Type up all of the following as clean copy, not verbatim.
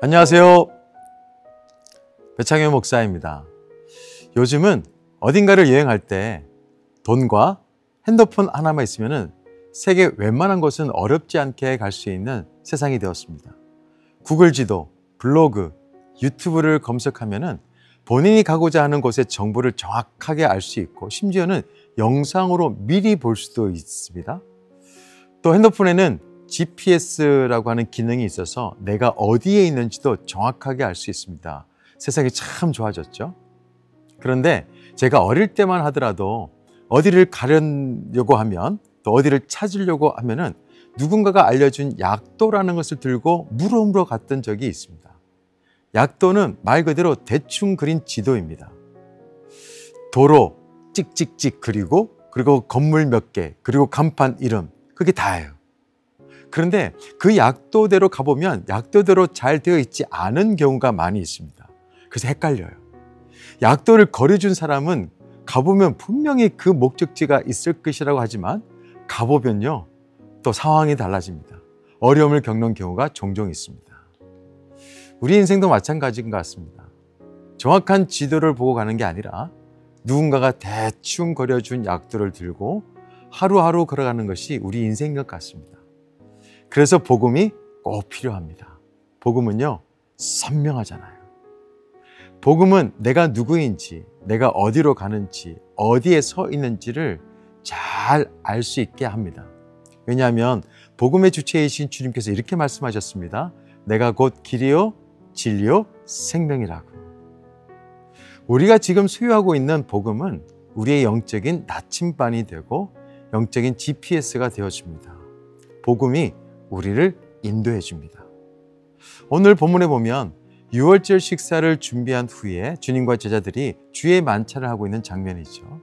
안녕하세요. 배창현 목사입니다. 요즘은 어딘가를 여행할 때 돈과 핸드폰 하나만 있으면 세계 웬만한 곳은 어렵지 않게 갈 수 있는 세상이 되었습니다. 구글 지도, 블로그, 유튜브를 검색하면 본인이 가고자 하는 곳의 정보를 정확하게 알 수 있고 심지어는 영상으로 미리 볼 수도 있습니다. 또 핸드폰에는 GPS라고 하는 기능이 있어서 내가 어디에 있는지도 정확하게 알 수 있습니다. 세상이 참 좋아졌죠. 그런데 제가 어릴 때만 하더라도 어디를 가려고 하면 또 어디를 찾으려고 하면은 누군가가 알려준 약도라는 것을 들고 물어물어 갔던 적이 있습니다. 약도는 말 그대로 대충 그린 지도입니다. 도로 찍찍찍 그리고 건물 몇 개, 그리고 간판 이름, 그게 다예요. 그런데 그 약도대로 가보면 약도대로 잘 되어 있지 않은 경우가 많이 있습니다. 그래서 헷갈려요. 약도를 거려준 사람은 가보면 분명히 그 목적지가 있을 것이라고 하지만 가보면요, 또 상황이 달라집니다. 어려움을 겪는 경우가 종종 있습니다. 우리 인생도 마찬가지인 것 같습니다. 정확한 지도를 보고 가는 게 아니라 누군가가 대충 그려준 약도를 들고 하루하루 걸어가는 것이 우리 인생인 것 같습니다. 그래서 복음이 꼭 필요합니다. 복음은요, 선명하잖아요. 복음은 내가 누구인지, 내가 어디로 가는지, 어디에 서 있는지를 잘 알 수 있게 합니다. 왜냐하면 복음의 주체이신 주님께서 이렇게 말씀하셨습니다. 내가 곧 길이요, 진리요, 생명이라고. 우리가 지금 소유하고 있는 복음은 우리의 영적인 나침반이 되고 영적인 GPS가 되어줍니다. 복음이 우리를 인도해 줍니다. 오늘 본문에 보면 유월절 식사를 준비한 후에 주님과 제자들이 주의 만찬을 하고 있는 장면이죠.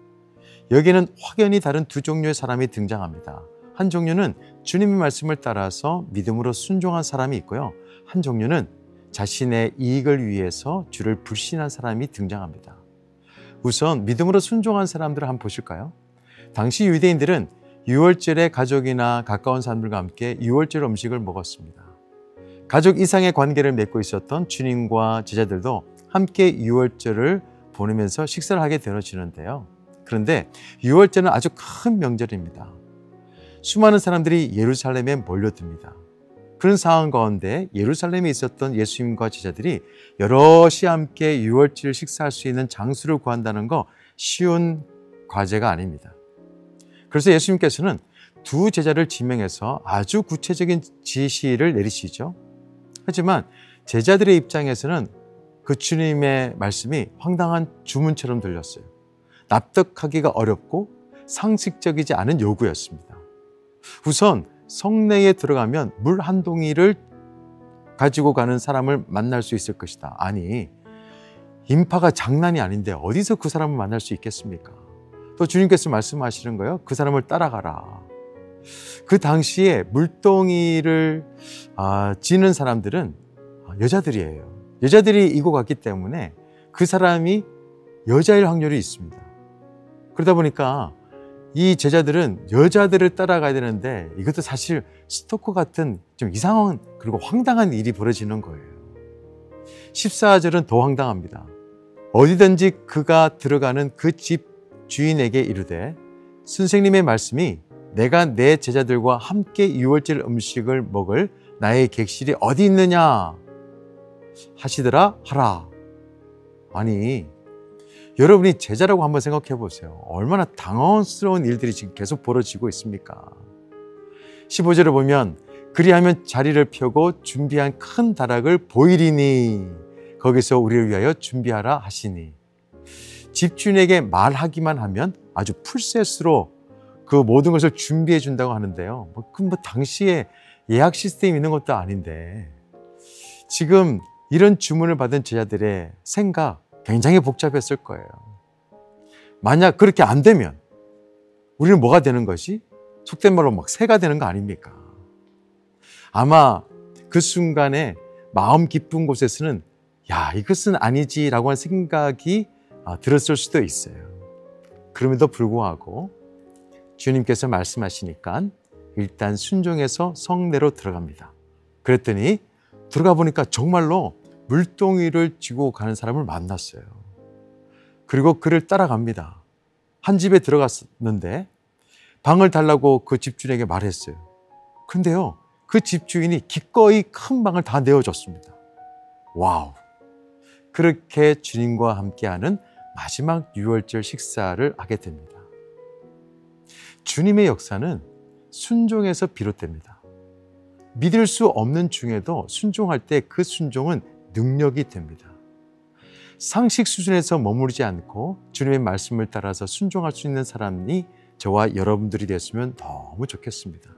여기에는 확연히 다른 두 종류의 사람이 등장합니다. 한 종류는 주님의 말씀을 따라서 믿음으로 순종한 사람이 있고요. 한 종류는 자신의 이익을 위해서 주를 불신한 사람이 등장합니다. 우선 믿음으로 순종한 사람들을 한번 보실까요? 당시 유대인들은 유월절에 가족이나 가까운 사람들과 함께 유월절 음식을 먹었습니다. 가족 이상의 관계를 맺고 있었던 주님과 제자들도 함께 유월절을 보내면서 식사를 하게 되어지는데요. 그런데 유월절은 아주 큰 명절입니다. 수많은 사람들이 예루살렘에 몰려듭니다. 그런 상황 가운데 예루살렘에 있었던 예수님과 제자들이 여럿이 함께 유월절 식사할 수 있는 장소를 구한다는 거 쉬운 과제가 아닙니다. 그래서 예수님께서는 두 제자를 지명해서 아주 구체적인 지시를 내리시죠. 하지만 제자들의 입장에서는 그 주님의 말씀이 황당한 주문처럼 들렸어요. 납득하기가 어렵고 상식적이지 않은 요구였습니다. 우선 성내에 들어가면 물 한 동이를 가지고 가는 사람을 만날 수 있을 것이다. 아니, 인파가 장난이 아닌데 어디서 그 사람을 만날 수 있겠습니까? 또 주님께서 말씀하시는 거예요. 그 사람을 따라가라. 그 당시에 물동이를 지는 사람들은 여자들이에요. 여자들이 이고 갔기 때문에 그 사람이 여자일 확률이 있습니다. 그러다 보니까 이 제자들은 여자들을 따라가야 되는데 이것도 사실 스토커 같은 좀 이상한 그리고 황당한 일이 벌어지는 거예요. 14절은 더 황당합니다. 어디든지 그가 들어가는 그 집 주인에게 이르되 선생님의 말씀이 내가 내 제자들과 함께 유월절 음식을 먹을 나의 객실이 어디 있느냐 하시더라 하라. 아니, 여러분이 제자라고 한번 생각해 보세요. 얼마나 당황스러운 일들이 지금 계속 벌어지고 있습니까? 15절을 보면 그리하면 자리를 펴고 준비한 큰 다락을 보이리니 거기서 우리를 위하여 준비하라 하시니. 집주인에게 말하기만 하면 아주 풀셋으로 그 모든 것을 준비해 준다고 하는데요. 당시에 예약 시스템이 있는 것도 아닌데 지금 이런 주문을 받은 제자들의 생각 굉장히 복잡했을 거예요. 만약 그렇게 안 되면 우리는 뭐가 되는 것이? 속된 말로 막 새가 되는 거 아닙니까? 아마 그 순간에 마음 깊은 곳에서는 야, 이것은 아니지라고 하는 생각이 들었을 수도 있어요. 그럼에도 불구하고 주님께서 말씀하시니까 일단 순종해서 성내로 들어갑니다. 그랬더니 들어가 보니까 정말로 물동이를 쥐고 가는 사람을 만났어요. 그리고 그를 따라갑니다. 한 집에 들어갔는데 방을 달라고 그 집주인에게 말했어요. 근데요, 그 집주인이 기꺼이 큰 방을 다 내어줬습니다. 와우! 그렇게 주님과 함께하는 마지막 유월절 식사를 하게 됩니다. 주님의 역사는 순종에서 비롯됩니다. 믿을 수 없는 중에도 순종할 때 그 순종은 능력이 됩니다. 상식 수준에서 머무르지 않고 주님의 말씀을 따라서 순종할 수 있는 사람이 저와 여러분들이 됐으면 너무 좋겠습니다.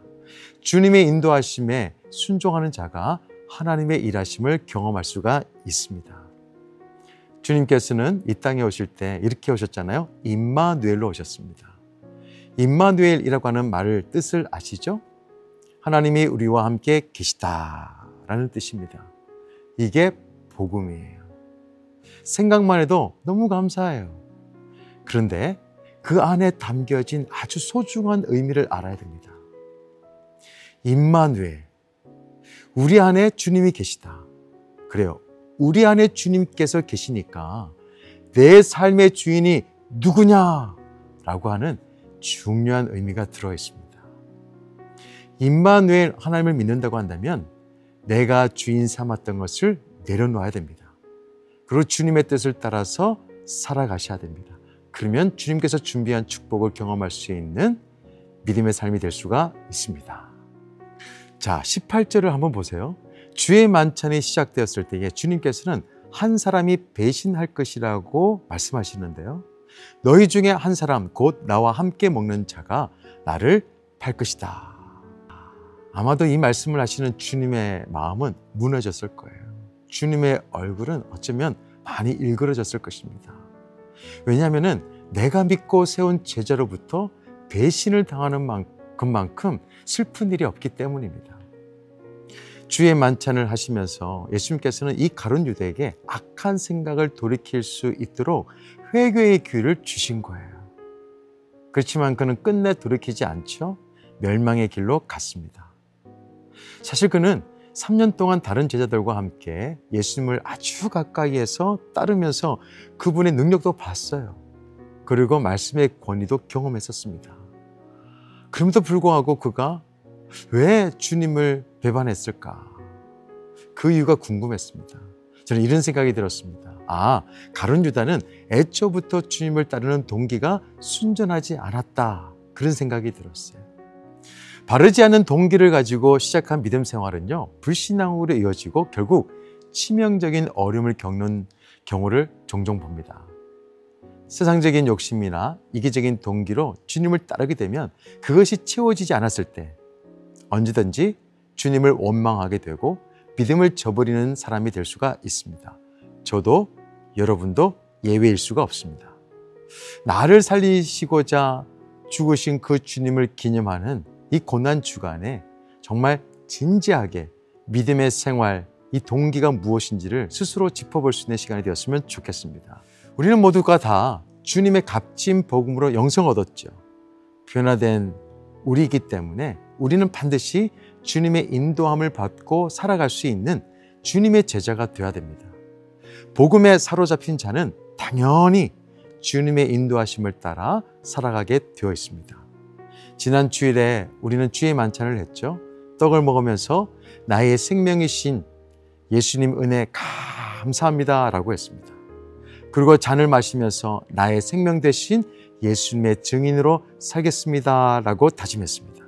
주님의 인도하심에 순종하는 자가 하나님의 일하심을 경험할 수가 있습니다. 주님께서는 이 땅에 오실 때 이렇게 오셨잖아요. 임마누엘로 오셨습니다. 임마누엘이라고 하는 말을 뜻을 아시죠? 하나님이 우리와 함께 계시다라는 뜻입니다. 이게 복음이에요. 생각만 해도 너무 감사해요. 그런데 그 안에 담겨진 아주 소중한 의미를 알아야 됩니다. 임마누엘, 우리 안에 주님이 계시다. 그래요. 우리 안에 주님께서 계시니까 내 삶의 주인이 누구냐라고 하는 중요한 의미가 들어있습니다. 임마누엘, 하나님을 믿는다고 한다면 내가 주인 삼았던 것을 내려놓아야 됩니다. 그리고 주님의 뜻을 따라서 살아가셔야 됩니다. 그러면 주님께서 준비한 축복을 경험할 수 있는 믿음의 삶이 될 수가 있습니다. 자, 18절을 한번 보세요. 주의 만찬이 시작되었을 때에 주님께서는 한 사람이 배신할 것이라고 말씀하시는데요. 너희 중에 한 사람, 곧 나와 함께 먹는 자가 나를 팔 것이다. 아마도 이 말씀을 하시는 주님의 마음은 무너졌을 거예요. 주님의 얼굴은 어쩌면 많이 일그러졌을 것입니다. 왜냐하면 내가 믿고 세운 제자로부터 배신을 당하는 것만큼 슬픈 일이 없기 때문입니다. 주의 만찬을 하시면서 예수님께서는 이 가룟 유대에게 악한 생각을 돌이킬 수 있도록 회개의 기회를 주신 거예요. 그렇지만 그는 끝내 돌이키지 않죠. 멸망의 길로 갔습니다. 사실 그는 3년 동안 다른 제자들과 함께 예수님을 아주 가까이에서 따르면서 그분의 능력도 봤어요. 그리고 말씀의 권위도 경험했었습니다. 그럼에도 불구하고 그가 왜 주님을 배반했을까? 그 이유가 궁금했습니다. 저는 이런 생각이 들었습니다. 가룟 유다는 애초부터 주님을 따르는 동기가 순전하지 않았다. 그런 생각이 들었어요. 바르지 않은 동기를 가지고 시작한 믿음 생활은요, 불신앙으로 이어지고 결국 치명적인 어려움을 겪는 경우를 종종 봅니다. 세상적인 욕심이나 이기적인 동기로 주님을 따르게 되면 그것이 채워지지 않았을 때 언제든지 주님을 원망하게 되고 믿음을 저버리는 사람이 될 수가 있습니다. 저도 여러분도 예외일 수가 없습니다. 나를 살리시고자 죽으신 그 주님을 기념하는 이 고난 주간에 정말 진지하게 믿음의 생활, 이 동기가 무엇인지를 스스로 짚어볼 수 있는 시간이 되었으면 좋겠습니다. 우리는 모두가 다 주님의 값진 복음으로 영생을 얻었죠. 변화된 우리이기 때문에 우리는 반드시 주님의 인도함을 받고 살아갈 수 있는 주님의 제자가 되어야 됩니다. 복음에 사로잡힌 자는 당연히 주님의 인도하심을 따라 살아가게 되어 있습니다. 지난 주일에 우리는 주의 만찬을 했죠. 떡을 먹으면서 나의 생명이신 예수님 은혜 감사합니다 라고 했습니다. 그리고 잔을 마시면서 나의 생명 되신 예수님의 증인으로 살겠습니다 라고 다짐했습니다.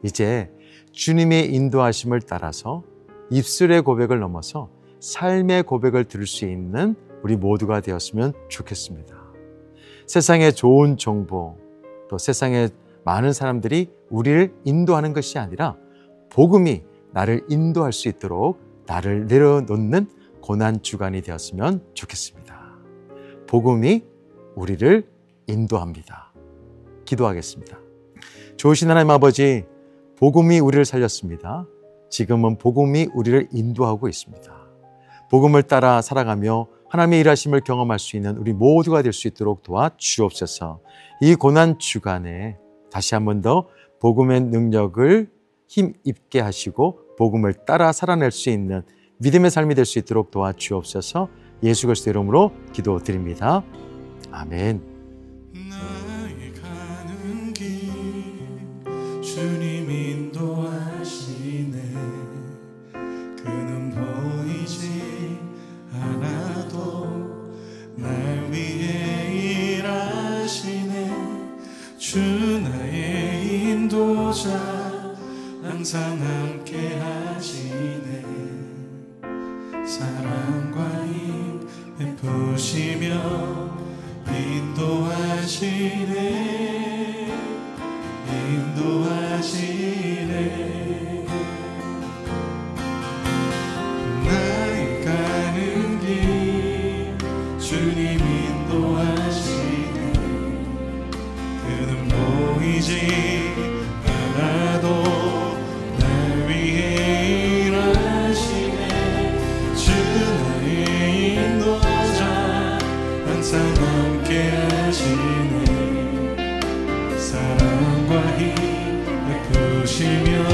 이제 주님의 인도하심을 따라서 입술의 고백을 넘어서 삶의 고백을 들을 수 있는 우리 모두가 되었으면 좋겠습니다. 세상의 좋은 정보, 또 세상의 많은 사람들이 우리를 인도하는 것이 아니라 복음이 나를 인도할 수 있도록 나를 내려놓는 고난 주간이 되었으면 좋겠습니다. 복음이 우리를 인도합니다. 기도하겠습니다. 좋으신 하나님 아버지, 복음이 우리를 살렸습니다. 지금은 복음이 우리를 인도하고 있습니다. 복음을 따라 살아가며 하나님의 일하심을 경험할 수 있는 우리 모두가 될 수 있도록 도와주옵소서. 이 고난 주간에 다시 한 번 더 복음의 능력을 힘 있게 하시고 복음을 따라 살아낼 수 있는 믿음의 삶이 될 수 있도록 도와주옵소서. 예수 그리스도 이름으로 기도드립니다. 아멘. 나의 가는 길 주님 인도하시네. 그는 보이지 않아도 날 위해 일하시네. 주 나의 인도자 항상 함께 하시네. 사랑과 힘 베푸시며 인도하시네. 인도하시네. 나의 가는 길 주님 인도하시네. 그는 보이지 않아도 날 위해 일하시네. 주 나의 인도자 항상 함께 하시네. 사랑과 힘 베푸시며